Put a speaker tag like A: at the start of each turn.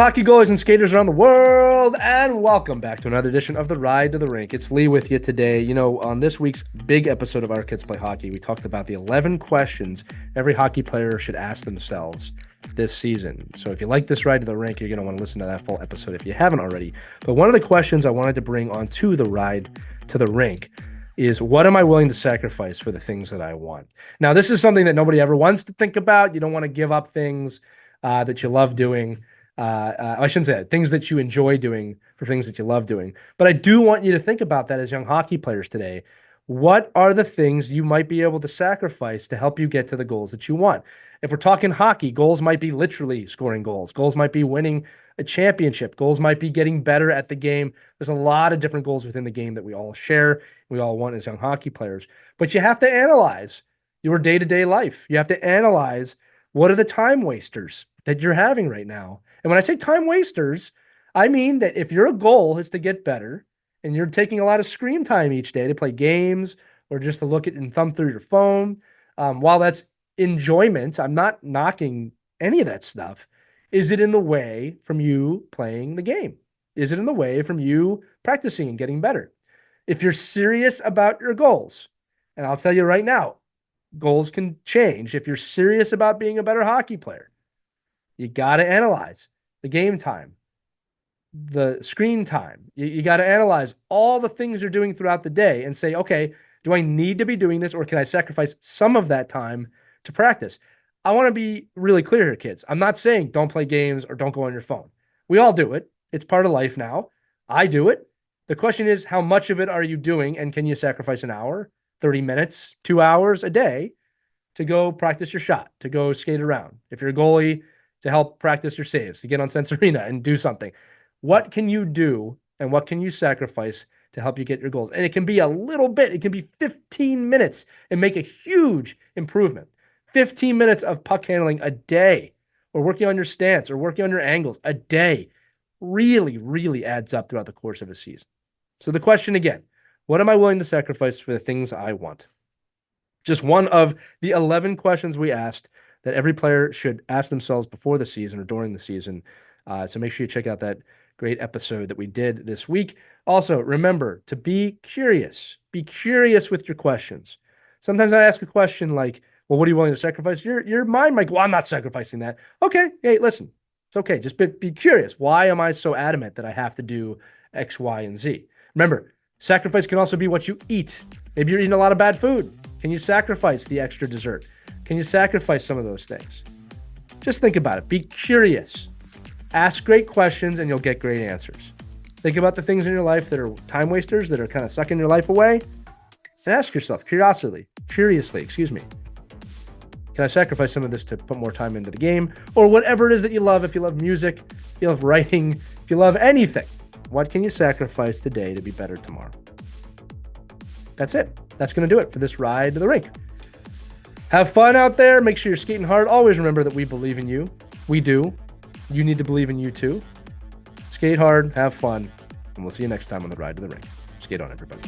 A: hockey goalies and skaters around the world, and welcome back to another edition of the Ride to the Rink. It's Lee with you today. You know, on this week's big episode of Our Kids Play Hockey, we talked about the 11 questions every hockey player should ask themselves this season. So if you like this Ride to the Rink, you're going to want to listen to that full episode if you haven't already. But one of the questions I wanted to bring onto the Ride to the Rink is, what am I willing to sacrifice for the things that I want? Now, this is something that nobody ever wants to think about. You don't want to give up things that you love doing. I shouldn't say that. Things that you enjoy doing for things that you love doing. But I do want you to think about that as young hockey players today. What are the things you might be able to sacrifice to help you get to the goals that you want? If we're talking hockey, goals might be literally scoring goals. Goals might be winning a championship. Goals might be getting better at the game. There's a lot of different goals within the game that we all share, we all want as young hockey players. But you have to analyze your day-to-day life. You have to analyze, what are the time wasters that you're having right now? And when I say time wasters, I mean that if your goal is to get better and you're taking a lot of screen time each day to play games or just to look at and thumb through your phone, while that's enjoyment, I'm not knocking any of that stuff. Is it in the way from you playing the game? Is it in the way from you practicing and getting better? If you're serious about your goals, and I'll tell you right now, goals can change. If you're serious about being a better hockey player, you got to analyze the game time, the screen time. You got to analyze all the things you're doing throughout the day and say, okay, do I need to be doing this, or can I sacrifice some of that time to practice? I want to be really clear here, kids. I'm not saying don't play games or don't go on your phone. We all do it. It's part of life now. I do it. The question is, how much of it are you doing, and can you sacrifice an hour, 30 minutes, 2 hours a day to go practice your shot, to go skate around? If you're a goalie, to help practice your saves, to get on Sense Arena and do something. What can you do and what can you sacrifice to help you get your goals? And it can be a little bit. It can be 15 minutes and make a huge improvement. 15 minutes of puck handling a day, or working on your stance or working on your angles a day, really, really adds up throughout the course of a season. So the question again, what am I willing to sacrifice for the things I want? Just one of the 11 questions we asked that every player should ask themselves before the season or during the season. So make sure you check out that great episode that we did this week. Also, remember to be curious. Be curious with your questions. Sometimes I ask a question like, well, what are you willing to sacrifice? Your mind might go, well, I'm not sacrificing that. Okay, hey, listen, it's okay. Just be curious. Why am I so adamant that I have to do X, Y, and Z? Remember, sacrifice can also be what you eat. Maybe you're eating a lot of bad food. Can you sacrifice the extra dessert? Can you sacrifice some of those things? Just think about it. Be curious. Ask great questions and you'll get great answers. Think about the things in your life that are time wasters, that are kind of sucking your life away, and ask yourself curiously, can I sacrifice some of this to put more time into the game? Or whatever it is that you love. If you love music, if you love writing, if you love anything, what can you sacrifice today to be better tomorrow? That's it. That's going to do it for this Ride to the Rink. Have fun out there. Make sure you're skating hard. Always remember that we believe in you. We do. You need to believe in you too. Skate hard, have fun, and we'll see you next time on the Ride to the Rink. Skate on, everybody.